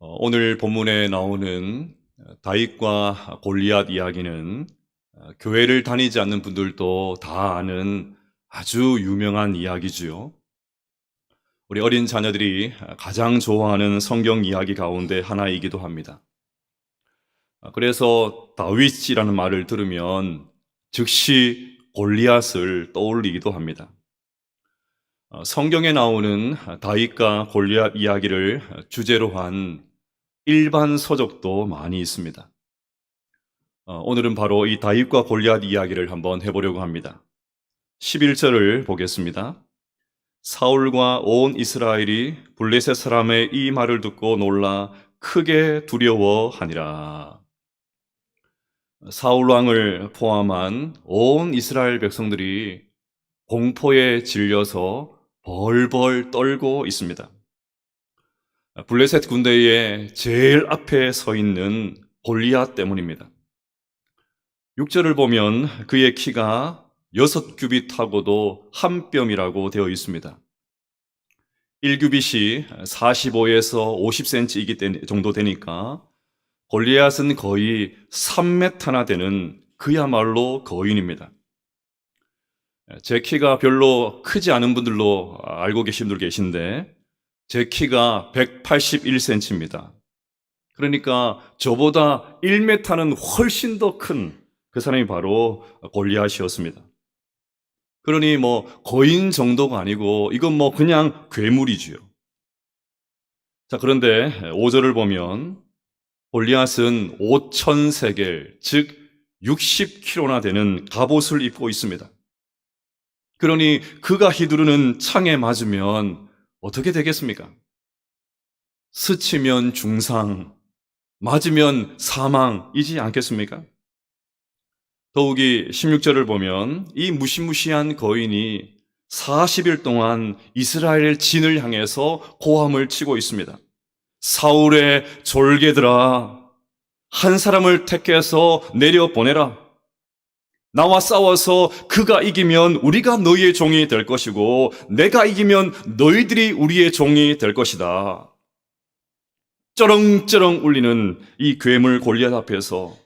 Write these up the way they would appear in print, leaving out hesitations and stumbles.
오늘 본문에 나오는 다윗과 골리앗 이야기는 교회를 다니지 않는 분들도 다 아는 아주 유명한 이야기지요. 우리 어린 자녀들이 가장 좋아하는 성경 이야기 가운데 하나이기도 합니다. 그래서 다윗이라는 말을 들으면 즉시 골리앗을 떠올리기도 합니다. 성경에 나오는 다윗과 골리앗 이야기를 주제로 한 일반 서적도 많이 있습니다. 오늘은 바로 이 다윗과 골리앗 이야기를 한번 해보려고 합니다. 11절을 보겠습니다. 사울과 온 이스라엘이 블레셋 사람의 이 말을 듣고 놀라 크게 두려워하니라. 사울 왕을 포함한 온 이스라엘 백성들이 공포에 질려서 벌벌 떨고 있습니다. 블레셋 군대의 제일 앞에 서 있는 골리앗 때문입니다. 6절을 보면 그의 키가 6규빗하고도 한 뼘이라고 되어 있습니다. 1규빗이 45에서 50cm 정도 되니까 골리앗은 거의 3m나 되는 그야말로 거인입니다. 제 키가 별로 크지 않은 분들로 알고 계신 분들 계신데 제 키가 181cm입니다. 그러니까 저보다 1m는 훨씬 더 큰 그 사람이 바로 골리앗이었습니다. 그러니 거인 정도가 아니고 이건 그냥 괴물이지요. 자, 그런데 5절을 보면 골리앗은 5,000세겔, 즉 60kg나 되는 갑옷을 입고 있습니다. 그러니 그가 휘두르는 창에 맞으면 어떻게 되겠습니까? 스치면 중상, 맞으면 사망이지 않겠습니까? 더욱이 16절을 보면 이 무시무시한 거인이 40일 동안 이스라엘 진을 향해서 고함을 치고 있습니다. 사울의 졸개들아, 한 사람을 택해서 내려보내라. 나와 싸워서 그가 이기면 우리가 너희의 종이 될 것이고 내가 이기면 너희들이 우리의 종이 될 것이다. 쩌렁쩌렁 울리는 이 괴물 골리앗 앞에서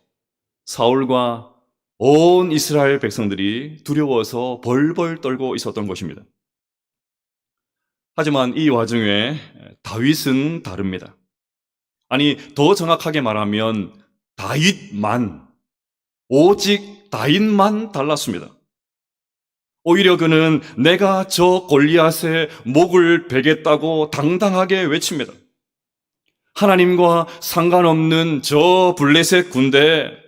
사울과 온 이스라엘 백성들이 두려워서 벌벌 떨고 있었던 것입니다. 하지만 이 와중에 다윗은 다릅니다. 아니, 더 정확하게 말하면 다윗만, 오직 다윗만 달랐습니다. 오히려 그는 내가 저 골리앗의 목을 베겠다고 당당하게 외칩니다. 하나님과 상관없는 저 블레셋 군대,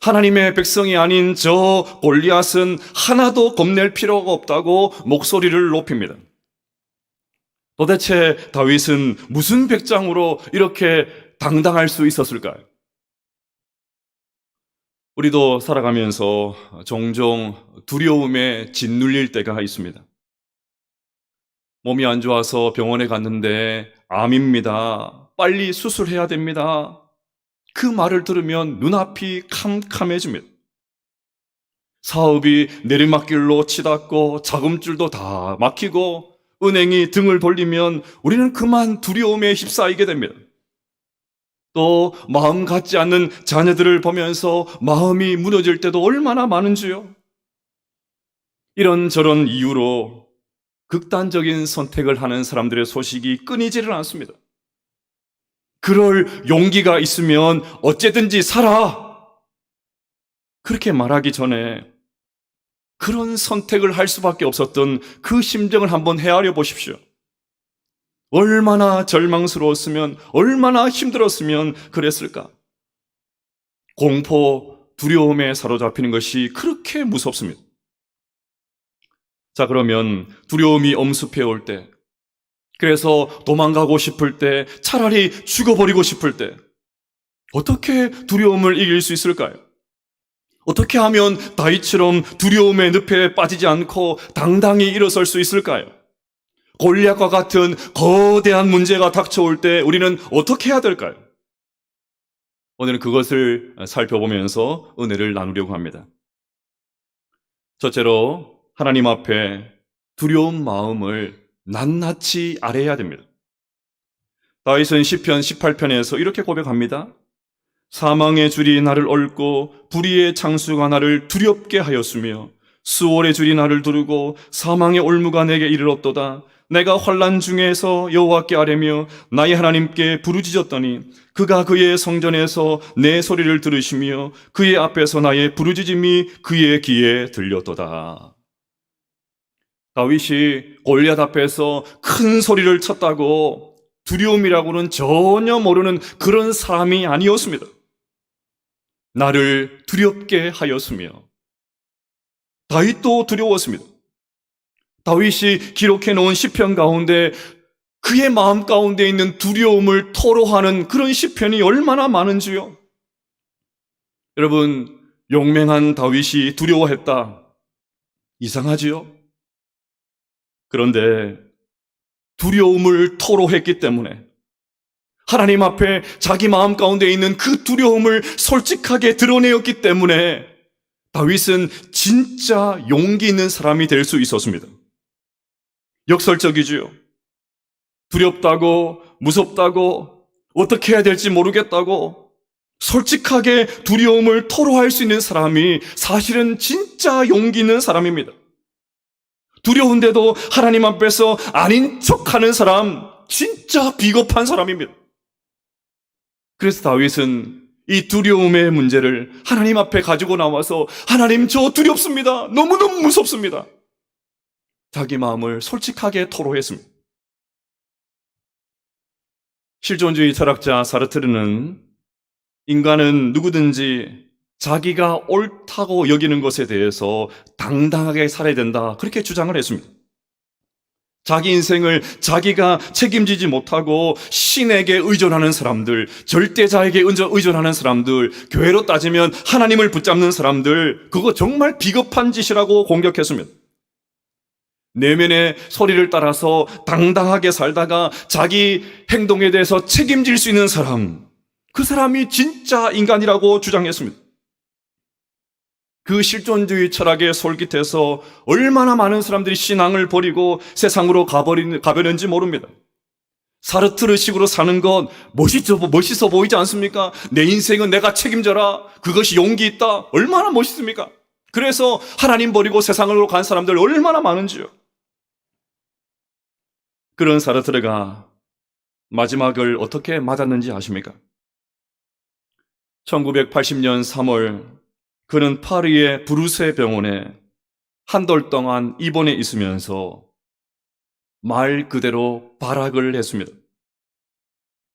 하나님의 백성이 아닌 저 골리앗은 하나도 겁낼 필요가 없다고 목소리를 높입니다. 도대체 다윗은 무슨 백장으로 이렇게 당당할 수 있었을까요? 우리도 살아가면서 종종 두려움에 짓눌릴 때가 있습니다. 몸이 안 좋아서 병원에 갔는데 암입니다. 빨리 수술해야 됩니다. 그 말을 들으면 눈앞이 캄캄해집니다. 사업이 내리막길로 치닫고 자금줄도 다 막히고 은행이 등을 돌리면 우리는 그만 두려움에 휩싸이게 됩니다. 또 마음 같지 않는 자녀들을 보면서 마음이 무너질 때도 얼마나 많은지요. 이런저런 이유로 극단적인 선택을 하는 사람들의 소식이 끊이지를 않습니다. 그럴 용기가 있으면 어쨌든지 살아! 그렇게 말하기 전에 그런 선택을 할 수밖에 없었던 그 심정을 한번 헤아려 보십시오. 얼마나 절망스러웠으면, 얼마나 힘들었으면 그랬을까? 공포, 두려움에 사로잡히는 것이 그렇게 무섭습니다. 자, 그러면 두려움이 엄습해 올 때, 그래서 도망가고 싶을 때, 차라리 죽어버리고 싶을 때, 어떻게 두려움을 이길 수 있을까요? 어떻게 하면 다윗처럼 두려움의 늪에 빠지지 않고 당당히 일어설 수 있을까요? 골리앗과 같은 거대한 문제가 닥쳐올 때 우리는 어떻게 해야 될까요? 오늘은 그것을 살펴보면서 은혜를 나누려고 합니다. 첫째로 하나님 앞에 두려운 마음을 낱낱이 아뢰야 됩니다. 다윗은 시편 18편에서 이렇게 고백합니다. 사망의 줄이 나를 얽고 불의의 창수가 나를 두렵게 하였으며 수월의 줄이 나를 두르고 사망의 올무가 내게 이르렀도다. 내가 환난 중에서 여호와께 아뢰며 나의 하나님께 부르짖었더니 그가 그의 성전에서 내 소리를 들으시며 그의 앞에서 나의 부르짖음이 그의 귀에 들렸도다. 다윗이 골리앗 앞에서 큰 소리를 쳤다고 두려움이라고는 전혀 모르는 그런 사람이 아니었습니다. 나를 두렵게 하였으며 다윗도 두려웠습니다. 다윗이 기록해 놓은 시편 가운데 그의 마음 가운데 있는 두려움을 토로하는 그런 시편이 얼마나 많은지요. 여러분, 용맹한 다윗이 두려워했다. 이상하지요? 그런데 두려움을 토로했기 때문에 하나님 앞에 자기 마음 가운데 있는 그 두려움을 솔직하게 드러내었기 때문에 다윗은 진짜 용기 있는 사람이 될 수 있었습니다. 역설적이지요. 두렵다고, 무섭다고, 어떻게 해야 될지 모르겠다고 솔직하게 두려움을 토로할 수 있는 사람이 사실은 진짜 용기 있는 사람입니다. 두려운데도 하나님 앞에서 아닌 척하는 사람, 진짜 비겁한 사람입니다. 그래서 다윗은 이 두려움의 문제를 하나님 앞에 가지고 나와서 하나님, 저 두렵습니다. 너무너무 무섭습니다. 자기 마음을 솔직하게 토로했습니다. 실존주의 철학자 사르트르는 인간은 누구든지 자기가 옳다고 여기는 것에 대해서 당당하게 살아야 된다, 그렇게 주장을 했습니다. 자기 인생을 자기가 책임지지 못하고 신에게 의존하는 사람들, 절대자에게 의존하는 사람들, 교회로 따지면 하나님을 붙잡는 사람들, 그거 정말 비겁한 짓이라고 공격했습니다. 내면의 소리를 따라서 당당하게 살다가 자기 행동에 대해서 책임질 수 있는 사람, 그 사람이 진짜 인간이라고 주장했습니다. 그 실존주의 철학에 솔깃해서 얼마나 많은 사람들이 신앙을 버리고 세상으로 가버렸는지 모릅니다. 사르트르식으로 사는 건 멋있어 보이지 않습니까? 내 인생은 내가 책임져라. 그것이 용기 있다. 얼마나 멋있습니까? 그래서 하나님 버리고 세상으로 간 사람들 얼마나 많은지요. 그런 사르트르가 마지막을 어떻게 맞았는지 아십니까? 1980년 3월 그는 파리의 브루세 병원에 한 달 동안 입원해 있으면서 말 그대로 발악을 했습니다.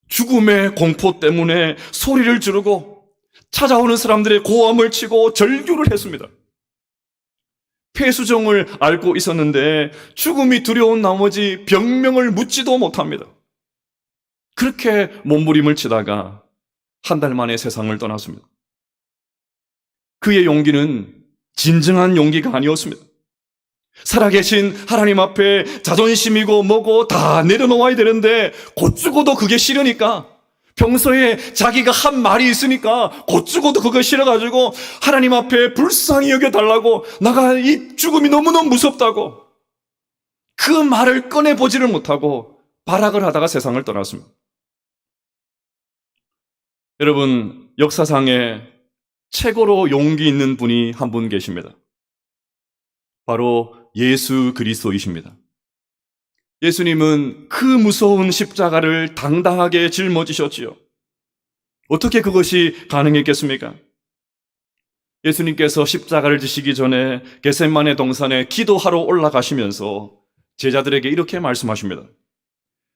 죽음의 공포 때문에 소리를 지르고 찾아오는 사람들의 고함을 치고 절규를 했습니다. 폐수종을 앓고 있었는데 죽음이 두려운 나머지 병명을 묻지도 못합니다. 그렇게 몸부림을 치다가 한 달 만에 세상을 떠났습니다. 그의 용기는 진정한 용기가 아니었습니다. 살아계신 하나님 앞에 자존심이고 뭐고 다 내려놓아야 되는데 곧 죽어도 그게 싫으니까, 평소에 자기가 한 말이 있으니까 곧 죽어도 그거 싫어가지고 하나님 앞에 불쌍히 여겨달라고, 나가 이 죽음이 너무너무 무섭다고 그 말을 꺼내보지를 못하고 발악을 하다가 세상을 떠났습니다. 여러분, 역사상에 최고로 용기 있는 분이 한 분 계십니다. 바로 예수 그리스도이십니다. 예수님은 그 무서운 십자가를 당당하게 짊어지셨지요. 어떻게 그것이 가능했겠습니까? 예수님께서 십자가를 지시기 전에 겟세마네 동산에 기도하러 올라가시면서 제자들에게 이렇게 말씀하십니다.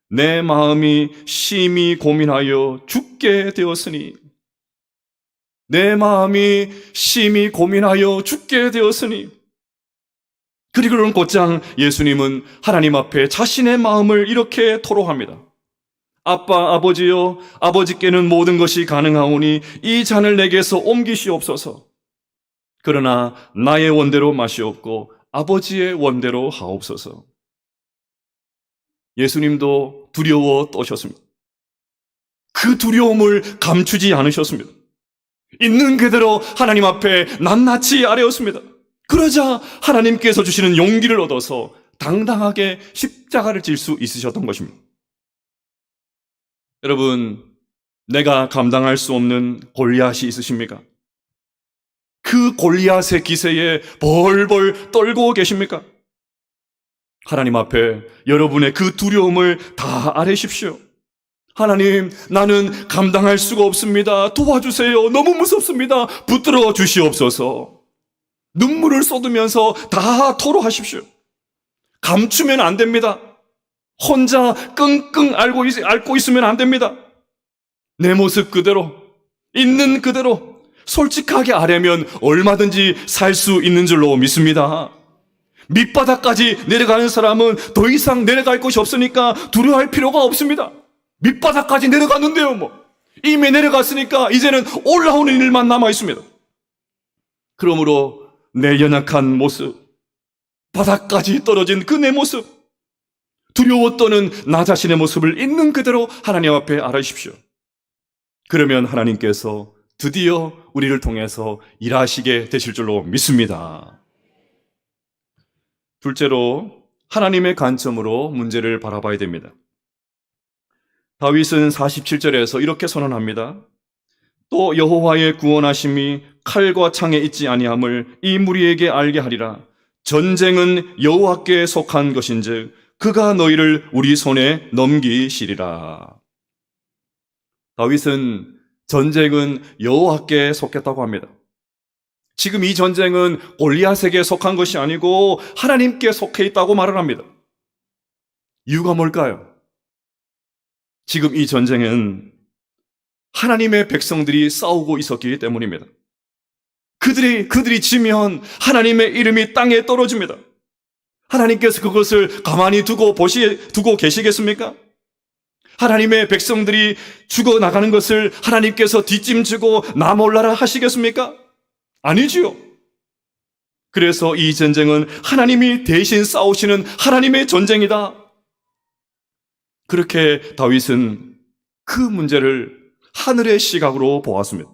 내 마음이 심히 고민하여 죽게 되었으니, 내 마음이 심히 고민하여 죽게 되었으니. 그리고는 곧장 예수님은 하나님 앞에 자신의 마음을 이렇게 토로합니다. 아빠, 아버지여, 아버지께는 모든 것이 가능하오니 이 잔을 내게서 옮기시옵소서. 그러나 나의 원대로 마시옵고 아버지의 원대로 하옵소서. 예수님도 두려워 떠셨습니다. 그 두려움을 감추지 않으셨습니다. 있는 그대로 하나님 앞에 낱낱이 아뢰었습니다. 그러자 하나님께서 주시는 용기를 얻어서 당당하게 십자가를 질 수 있으셨던 것입니다. 여러분, 내가 감당할 수 없는 골리앗이 있으십니까? 그 골리앗의 기세에 벌벌 떨고 계십니까? 하나님 앞에 여러분의 그 두려움을 다 아뢰십시오. 하나님, 나는 감당할 수가 없습니다. 도와주세요. 너무 무섭습니다. 붙들어 주시옵소서. 눈물을 쏟으면서 다 토로하십시오. 감추면 안 됩니다. 혼자 끙끙 앓고 있으면 안 됩니다. 내 모습 그대로, 있는 그대로 솔직하게 아뢰면 얼마든지 살 수 있는 줄로 믿습니다. 밑바닥까지 내려가는 사람은 더 이상 내려갈 곳이 없으니까 두려워할 필요가 없습니다. 밑바닥까지 내려갔는데요, 뭐. 이미 내려갔으니까 이제는 올라오는 일만 남아 있습니다. 그러므로 내 연약한 모습, 바닥까지 떨어진 그 내 모습, 두려워 떠는 나 자신의 모습을 있는 그대로 하나님 앞에 아뢰십시오. 그러면 하나님께서 드디어 우리를 통해서 일하시게 되실 줄로 믿습니다. 둘째로, 하나님의 관점으로 문제를 바라봐야 됩니다. 다윗은 47절에서 이렇게 선언합니다. 또 여호와의 구원하심이 칼과 창에 있지 아니함을 이 무리에게 알게 하리라. 전쟁은 여호와께 속한 것인즉 그가 너희를 우리 손에 넘기시리라. 다윗은 전쟁은 여호와께 속했다고 합니다. 지금 이 전쟁은 골리앗에게 속한 것이 아니고 하나님께 속해 있다고 말을 합니다. 이유가 뭘까요? 지금 이 전쟁은 하나님의 백성들이 싸우고 있었기 때문입니다. 그들이 지면 하나님의 이름이 땅에 떨어집니다. 하나님께서 그것을 가만히 두고 계시겠습니까? 하나님의 백성들이 죽어나가는 것을 하나님께서 뒷짐지고 나 몰라라 하시겠습니까? 아니지요. 그래서 이 전쟁은 하나님이 대신 싸우시는 하나님의 전쟁이다. 그렇게 다윗은 그 문제를 하늘의 시각으로 보았습니다.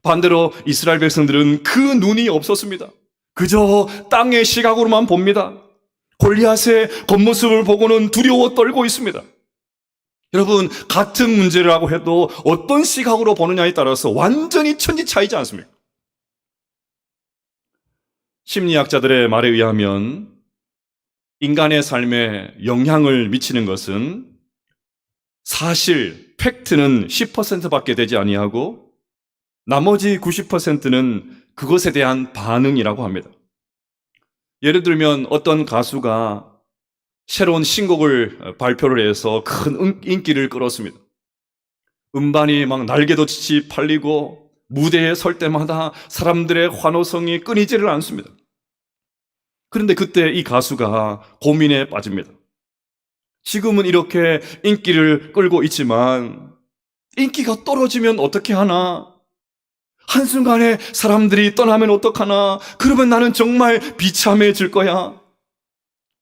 반대로 이스라엘 백성들은 그 눈이 없었습니다. 그저 땅의 시각으로만 봅니다. 골리앗의 겉모습을 보고는 두려워 떨고 있습니다. 여러분, 같은 문제라고 해도 어떤 시각으로 보느냐에 따라서 완전히 천지 차이지 않습니까? 심리학자들의 말에 의하면 인간의 삶에 영향을 미치는 것은 사실, 팩트는 10%밖에 되지 아니하고 나머지 90%는 그것에 대한 반응이라고 합니다. 예를 들면 어떤 가수가 새로운 신곡을 발표를 해서 큰 인기를 끌었습니다. 음반이 막 날개돋이 팔리고 무대에 설 때마다 사람들의 환호성이 끊이지를 않습니다. 그런데 그때 이 가수가 고민에 빠집니다. 지금은 이렇게 인기를 끌고 있지만 인기가 떨어지면 어떻게 하나? 한순간에 사람들이 떠나면 어떡하나? 그러면 나는 정말 비참해질 거야.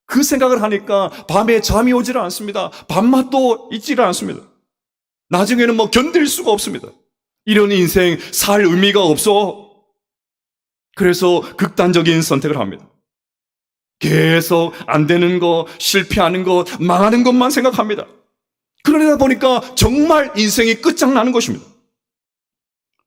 그 생각을 하니까 밤에 잠이 오지를 않습니다. 밤맛도 있지를 않습니다. 나중에는 견딜 수가 없습니다. 이런 인생 살 의미가 없어. 그래서 극단적인 선택을 합니다. 계속 안 되는 거, 실패하는 거, 망하는 것만 생각합니다. 그러다 보니까 정말 인생이 끝장나는 것입니다.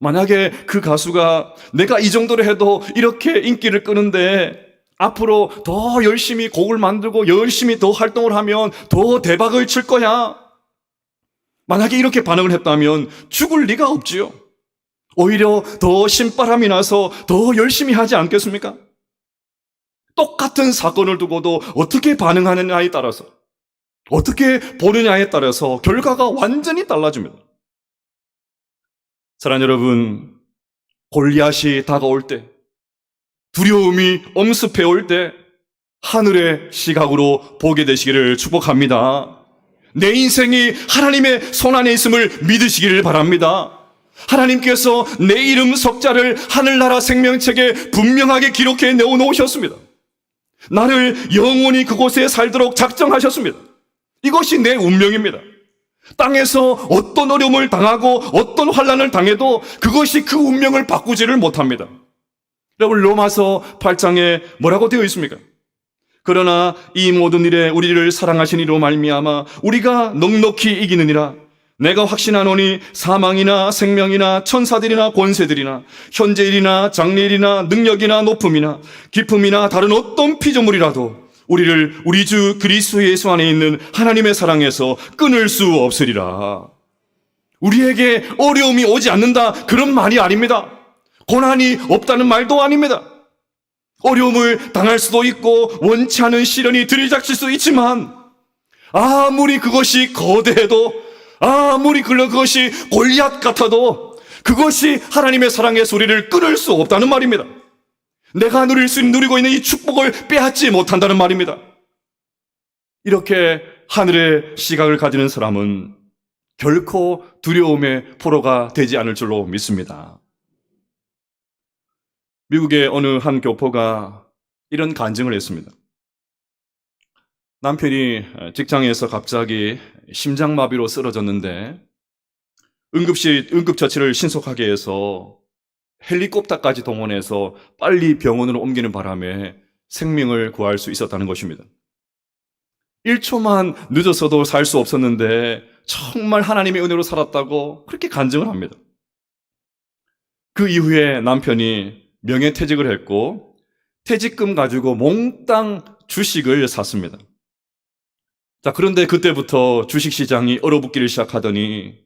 만약에 그 가수가 내가 이 정도로 해도 이렇게 인기를 끄는데 앞으로 더 열심히 곡을 만들고 열심히 더 활동을 하면 더 대박을 칠 거야. 만약에 이렇게 반응을 했다면 죽을 리가 없지요. 오히려 더 신바람이 나서 더 열심히 하지 않겠습니까? 똑같은 사건을 두고도 어떻게 반응하느냐에 따라서, 어떻게 보느냐에 따라서 결과가 완전히 달라집니다. 사랑하는 여러분, 골리앗이 다가올 때, 두려움이 엄습해 올 때 하늘의 시각으로 보게 되시기를 축복합니다. 내 인생이 하나님의 손안에 있음을 믿으시기를 바랍니다. 하나님께서 내 이름 석자를 하늘나라 생명책에 분명하게 기록해 내어놓으셨습니다. 나를 영원히 그곳에 살도록 작정하셨습니다. 이것이 내 운명입니다. 땅에서 어떤 어려움을 당하고 어떤 환난을 당해도 그것이 그 운명을 바꾸지를 못합니다. 여러분, 로마서 8장에 뭐라고 되어 있습니까? 그러나 이 모든 일에 우리를 사랑하신 이로 말미암아 우리가 넉넉히 이기느니라. 내가 확신하노니 사망이나 생명이나 천사들이나 권세들이나 현재일이나 장래일이나 능력이나 높음이나 기품이나 다른 어떤 피조물이라도 우리를 우리 주 그리스도 예수 안에 있는 하나님의 사랑에서 끊을 수 없으리라. 우리에게 어려움이 오지 않는다, 그런 말이 아닙니다. 고난이 없다는 말도 아닙니다. 어려움을 당할 수도 있고 원치 않은 시련이 들이닥칠 수 있지만 아무리 그것이 거대해도 아무리 그것이 골리앗 같아도 그것이 하나님의 사랑의 소리를 끊을 수 없다는 말입니다. 내가 누리고 있는 이 축복을 빼앗지 못한다는 말입니다. 이렇게 하늘의 시각을 가지는 사람은 결코 두려움의 포로가 되지 않을 줄로 믿습니다. 미국의 어느 한 교포가 이런 간증을 했습니다. 남편이 직장에서 갑자기 심장마비로 쓰러졌는데 응급처치를 신속하게 해서 헬리콥터까지 동원해서 빨리 병원으로 옮기는 바람에 생명을 구할 수 있었다는 것입니다. 1초만 늦었어도 살 수 없었는데 정말 하나님의 은혜로 살았다고 그렇게 간증을 합니다. 그 이후에 남편이 명예퇴직을 했고 퇴직금 가지고 몽땅 주식을 샀습니다. 자, 그런데 그때부터 주식시장이 얼어붙기를 시작하더니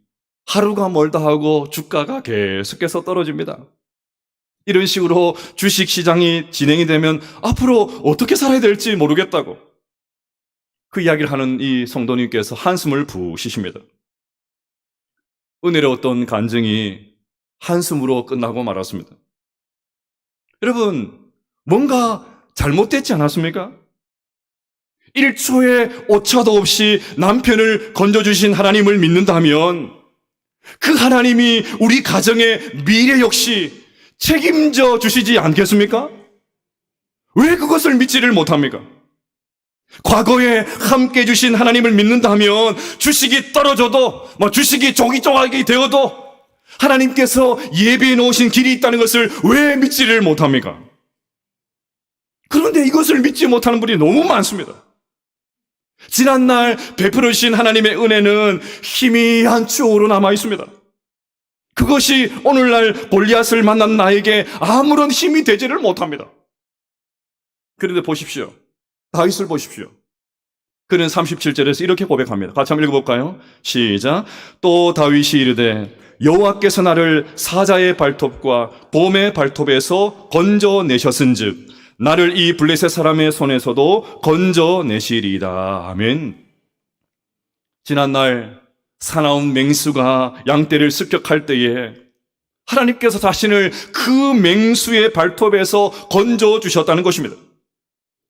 하루가 멀다 하고 주가가 계속해서 떨어집니다. 이런 식으로 주식시장이 진행이 되면 앞으로 어떻게 살아야 될지 모르겠다고 그 이야기를 하는 이 성도님께서 한숨을 푹 쉬십니다. 은혜로웠던 간증이 한숨으로 끝나고 말았습니다. 여러분, 뭔가 잘못됐지 않았습니까? 1초의 오차도 없이 남편을 건져주신 하나님을 믿는다면 그 하나님이 우리 가정의 미래 역시 책임져 주시지 않겠습니까? 왜 그것을 믿지를 못합니까? 과거에 함께 해주신 하나님을 믿는다면 주식이 떨어져도 주식이 조기조각이 되어도 하나님께서 예비해 놓으신 길이 있다는 것을 왜 믿지를 못합니까? 그런데 이것을 믿지 못하는 분이 너무 많습니다. 지난날 베풀어 주신 하나님의 은혜는 희미한 추억으로 남아 있습니다. 그것이 오늘날 골리앗을 만난 나에게 아무런 힘이 되지를 못합니다. 그런데 보십시오. 다윗을 보십시오. 그는 37절에서 이렇게 고백합니다. 같이 한번 읽어볼까요? 시작. 또 다윗이 이르되 여호와께서 나를 사자의 발톱과 곰의 발톱에서 건져내셨은즉 나를 이 블레셋 사람의 손에서도 건져내시리이다. 아멘. 지난날 사나운 맹수가 양떼를 습격할 때에 하나님께서 자신을 그 맹수의 발톱에서 건져주셨다는 것입니다.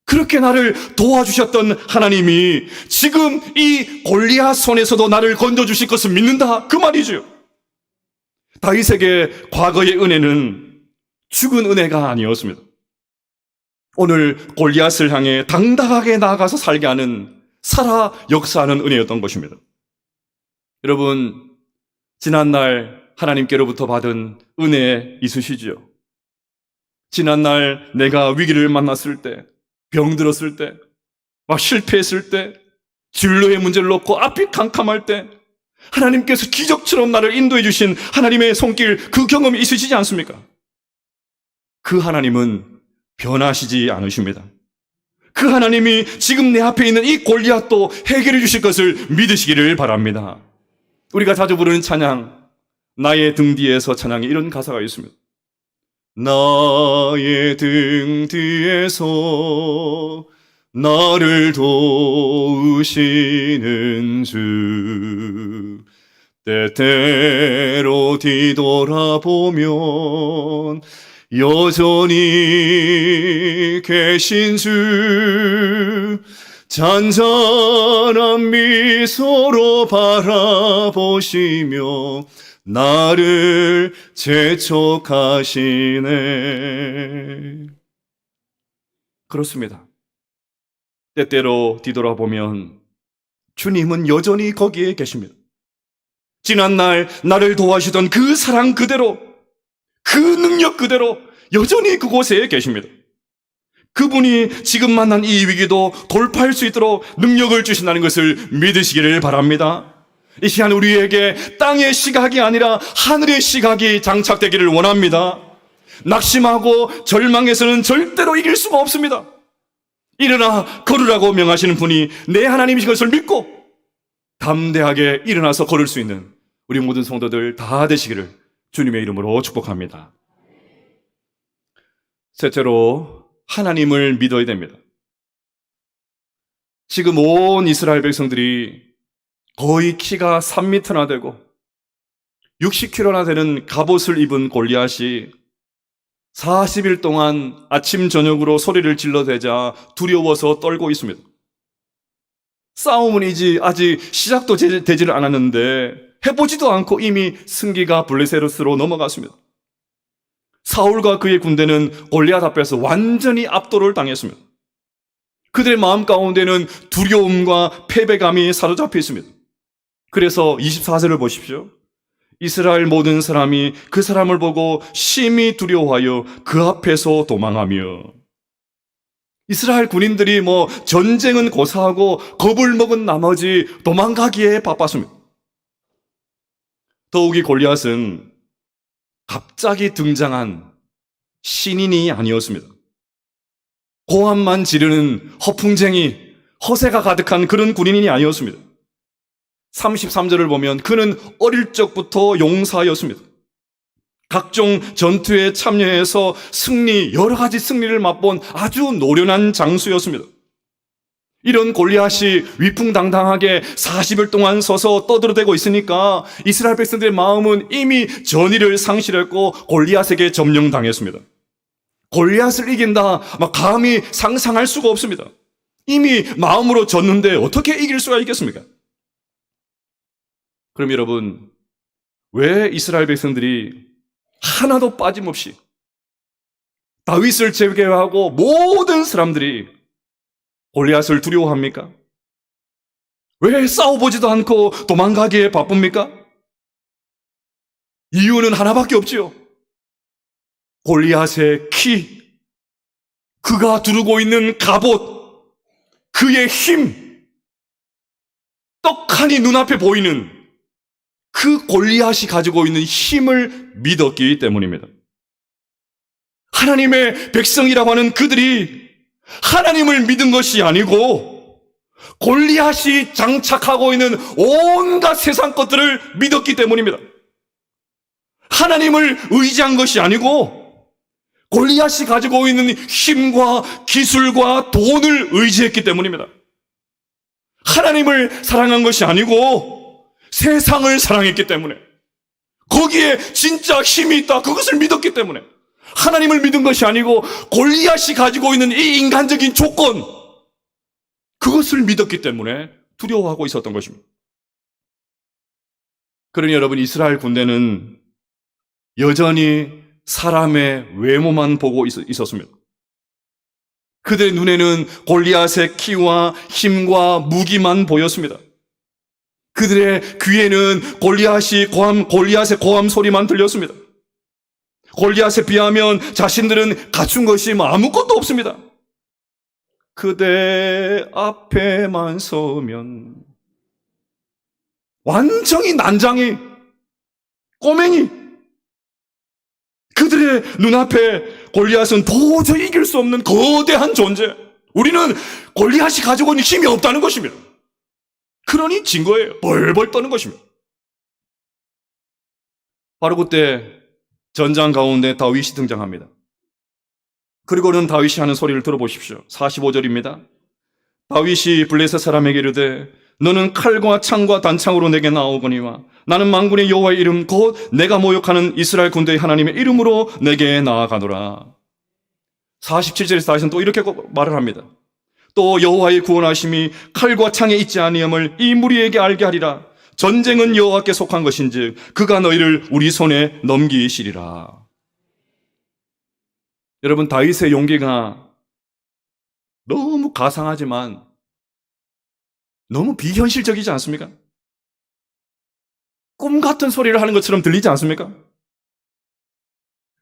그렇게 나를 도와주셨던 하나님이 지금 이 골리앗 손에서도 나를 건져주실 것을 믿는다, 그 말이죠. 다윗에게 과거의 은혜는 죽은 은혜가 아니었습니다. 오늘 골리앗을 향해 당당하게 나아가서 살게 하는 살아 역사하는 은혜였던 것입니다. 여러분, 지난날 하나님께로부터 받은 은혜 있으시죠? 지난날 내가 위기를 만났을 때, 병들었을 때, 실패했을 때, 진로의 문제를 놓고 앞이 캄캄할 때 하나님께서 기적처럼 나를 인도해 주신 하나님의 손길, 그 경험이 있으시지 않습니까? 그 하나님은 변하시지 않으십니다. 그 하나님이 지금 내 앞에 있는 이 골리앗도 해결해 주실 것을 믿으시기를 바랍니다. 우리가 자주 부르는 찬양, 나의 등 뒤에서 찬양에 이런 가사가 있습니다. 나의 등 뒤에서 나를 도우시는 주, 때때로 뒤돌아보면 여전히 계신 주, 잔잔한 미소로 바라보시며 나를 재촉하시네. 그렇습니다. 때때로 뒤돌아보면 주님은 여전히 거기에 계십니다. 지난날 나를 도와주던 그 사랑 그대로, 그 능력 그대로 여전히 그곳에 계십니다. 그분이 지금 만난 이 위기도 돌파할 수 있도록 능력을 주신다는 것을 믿으시기를 바랍니다. 이 시간 우리에게 땅의 시각이 아니라 하늘의 시각이 장착되기를 원합니다. 낙심하고 절망해서는 절대로 이길 수가 없습니다. 일어나 걸으라고 명하시는 분이 내 하나님이신 것을 믿고 담대하게 일어나서 걸을 수 있는 우리 모든 성도들 다 되시기를 주님의 이름으로 축복합니다. 셋째로 하나님을 믿어야 됩니다. 지금 온 이스라엘 백성들이 거의 키가 3m나 되고 60kg나 되는 갑옷을 입은 골리앗이 40일 동안 아침 저녁으로 소리를 질러대자 두려워서 떨고 있습니다. 싸움은 아직 시작도 되지를 않았는데 해보지도 않고 이미 승기가 블레셋으로 넘어갔습니다. 사울과 그의 군대는 골리앗 앞에서 완전히 압도를 당했습니다. 그들의 마음 가운데는 두려움과 패배감이 사로잡혀 있습니다. 그래서 24절을 보십시오. 이스라엘 모든 사람이 그 사람을 보고 심히 두려워하여 그 앞에서 도망하며. 이스라엘 군인들이 전쟁은 고사하고 겁을 먹은 나머지 도망가기에 바빴습니다. 더욱이 골리앗은 갑자기 등장한 신인이 아니었습니다. 고함만 지르는 허풍쟁이, 허세가 가득한 그런 군인이 아니었습니다. 33절을 보면 그는 어릴 적부터 용사였습니다. 각종 전투에 참여해서 여러 가지 승리를 맛본 아주 노련한 장수였습니다. 이런 골리앗이 위풍당당하게 40일 동안 서서 떠들어대고 있으니까 이스라엘 백성들의 마음은 이미 전의를 상실했고 골리앗에게 점령당했습니다. 골리앗을 이긴다, 감히 상상할 수가 없습니다. 이미 마음으로 졌는데 어떻게 이길 수가 있겠습니까? 그럼 여러분, 왜 이스라엘 백성들이 하나도 빠짐없이 다윗을 제외하고 모든 사람들이 골리앗을 두려워합니까? 왜 싸워보지도 않고 도망가기에 바쁩니까? 이유는 하나밖에 없지요. 골리앗의 키, 그가 두르고 있는 갑옷, 그의 힘, 떡하니 눈앞에 보이는 그 골리앗이 가지고 있는 힘을 믿었기 때문입니다. 하나님의 백성이라고 하는 그들이 하나님을 믿은 것이 아니고 골리앗이 장착하고 있는 온갖 세상 것들을 믿었기 때문입니다. 하나님을 의지한 것이 아니고 골리앗이 가지고 있는 힘과 기술과 돈을 의지했기 때문입니다. 하나님을 사랑한 것이 아니고 세상을 사랑했기 때문에, 거기에 진짜 힘이 있다, 그것을 믿었기 때문에, 하나님을 믿은 것이 아니고 골리앗이 가지고 있는 이 인간적인 조건, 그것을 믿었기 때문에 두려워하고 있었던 것입니다. 그러니 여러분, 이스라엘 군대는 여전히 사람의 외모만 보고 있었습니다. 그들의 눈에는 골리앗의 키와 힘과 무기만 보였습니다. 그들의 귀에는 골리앗의 고함 소리만 들렸습니다. 골리앗에 비하면 자신들은 갖춘 것이 아무것도 없습니다. 그대 앞에만 서면 완전히 난장이, 꼬맹이. 그들의 눈앞에 골리앗은 도저히 이길 수 없는 거대한 존재. 우리는 골리앗이 가지고 있는 힘이 없다는 것입니다. 그러니 진 거예요. 벌벌 떠는 것입니다. 바로 그때 전장 가운데 다윗이 등장합니다. 그리고는 다윗이 하는 소리를 들어보십시오. 45절입니다. 다윗이 블레셋 사람에게 이르되 너는 칼과 창과 단창으로 내게 나오거니와 나는 만군의 여호와의 이름 곧 내가 모욕하는 이스라엘 군대의 하나님의 이름으로 내게 나아가노라. 47절에서 다윗은 또 이렇게 말을 합니다. 또 여호와의 구원하심이 칼과 창에 있지 아니함을 이 무리에게 알게 하리라. 전쟁은 여호와께 속한 것인즉 그가 너희를 우리 손에 넘기시리라. 여러분, 다윗의 용기가 너무 가상하지만 너무 비현실적이지 않습니까? 꿈 같은 소리를 하는 것처럼 들리지 않습니까?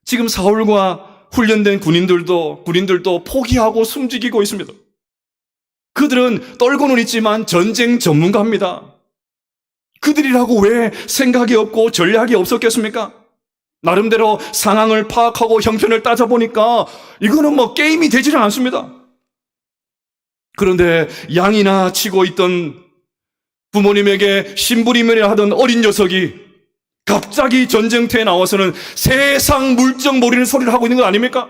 지금 사울과 훈련된 군인들도 포기하고 숨지기고 있습니다. 그들은 떨고는 있지만 전쟁 전문가입니다. 그들이라고 왜 생각이 없고 전략이 없었겠습니까? 나름대로 상황을 파악하고 형편을 따져보니까 이거는 게임이 되지는 않습니다. 그런데 양이나 치고 있던 부모님에게 심부름이라 하던 어린 녀석이 갑자기 전쟁터에 나와서는 세상 물정 모르는 소리를 하고 있는 것 아닙니까?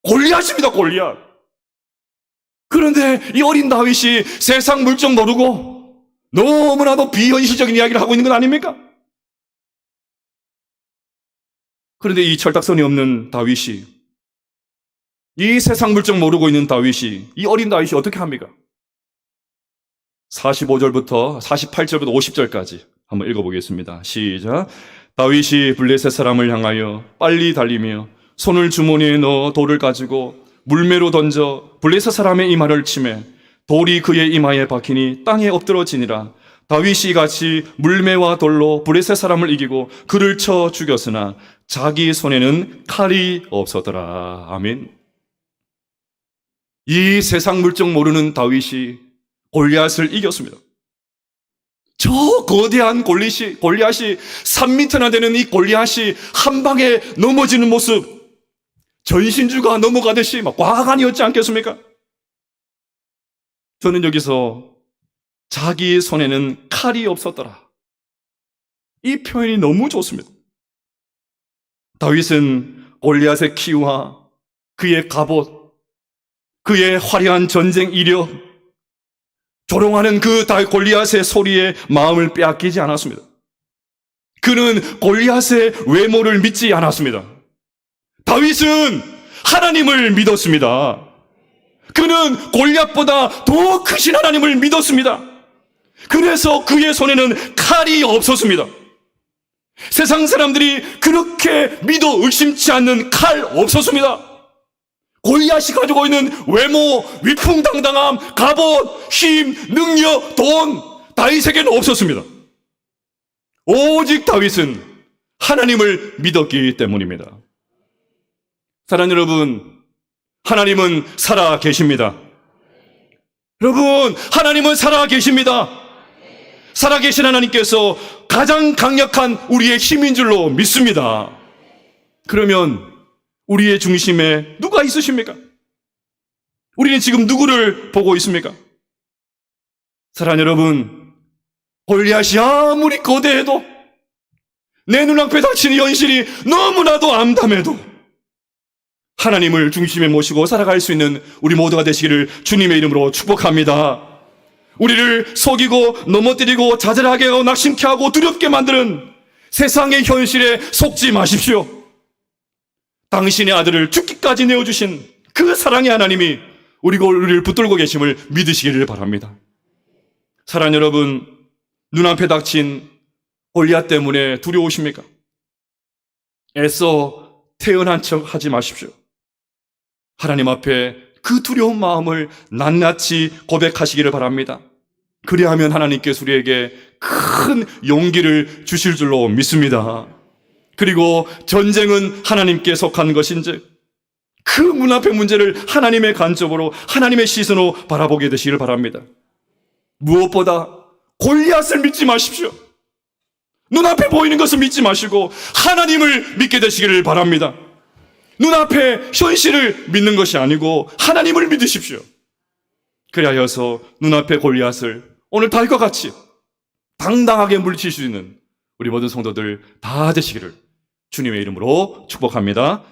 골리앗입니다, 골리앗. 그런데 이 어린 다윗이 세상 물정 모르고 너무나도 비현실적인 이야기를 하고 있는 것 아닙니까? 그런데 이 철딱선이 없는 다윗이, 이 세상 물정 모르고 있는 다윗이, 이 어린 다윗이 어떻게 합니까? 45절부터 48절부터 50절까지 한번 읽어보겠습니다. 시작. 다윗이 블레셋 사람을 향하여 빨리 달리며 손을 주머니에 넣어 돌을 가지고 물매로 던져 블레셋 사람의 이마를 치매 돌이 그의 이마에 박히니 땅에 엎드러지니라. 다윗이 이같이 물매와 돌로 블레셋 사람을 이기고 그를 쳐 죽였으나 자기 손에는 칼이 없었더라. 아멘. 이 세상 물정 모르는 다윗이 골리앗을 이겼습니다. 저 거대한 골리앗이 3m나 되는 이 골리앗이 한 방에 넘어지는 모습, 전신주가 넘어가듯이 막 과간이었지 않겠습니까? 저는 여기서 자기 손에는 칼이 없었더라, 이 표현이 너무 좋습니다. 다윗은 골리앗의 키와 그의 갑옷, 그의 화려한 전쟁 이력, 조롱하는 그 골리앗의 소리에 마음을 빼앗기지 않았습니다. 그는 골리앗의 외모를 믿지 않았습니다. 다윗은 하나님을 믿었습니다. 그는 골리앗보다 더 크신 하나님을 믿었습니다. 그래서 그의 손에는 칼이 없었습니다. 세상 사람들이 그렇게 믿어 의심치 않는 칼 없었습니다. 골리앗이 가지고 있는 외모, 위풍당당함, 갑옷, 힘, 능력, 돈, 다윗에게는 없었습니다. 오직 다윗은 하나님을 믿었기 때문입니다. 사랑하는 여러분, 하나님은 살아 계십니다. 여러분, 하나님은 살아 계십니다. 살아계신 하나님께서 가장 강력한 우리의 힘인 줄로 믿습니다. 그러면 우리의 중심에 누가 있으십니까? 우리는 지금 누구를 보고 있습니까? 사랑하는 여러분, 골리앗이 아무리 거대해도, 내 눈앞에 닥치는 현실이 너무나도 암담해도 하나님을 중심에 모시고 살아갈 수 있는 우리 모두가 되시기를 주님의 이름으로 축복합니다. 우리를 속이고 넘어뜨리고 좌절하게 하고 낙심케 하고 두렵게 만드는 세상의 현실에 속지 마십시오. 당신의 아들을 죽기까지 내어주신 그 사랑의 하나님이 우리를 붙들고 계심을 믿으시기를 바랍니다. 사랑하는 여러분, 눈앞에 닥친 골리앗 때문에 두려우십니까? 애써 태연한 척 하지 마십시오. 하나님 앞에 그 두려운 마음을 낱낱이 고백하시기를 바랍니다. 그리하면 하나님께서 우리에게 큰 용기를 주실 줄로 믿습니다. 그리고 전쟁은 하나님께 속한 것인즉 그 문 앞의 문제를 하나님의 관점으로, 하나님의 시선으로 바라보게 되시기를 바랍니다. 무엇보다 골리앗을 믿지 마십시오. 눈앞에 보이는 것을 믿지 마시고 하나님을 믿게 되시기를 바랍니다. 눈앞에 현실을 믿는 것이 아니고 하나님을 믿으십시오. 그리하여서 눈앞의 골리앗을 오늘 다윗과 같이 당당하게 물리칠 수 있는 우리 모든 성도들 다 되시기를 주님의 이름으로 축복합니다.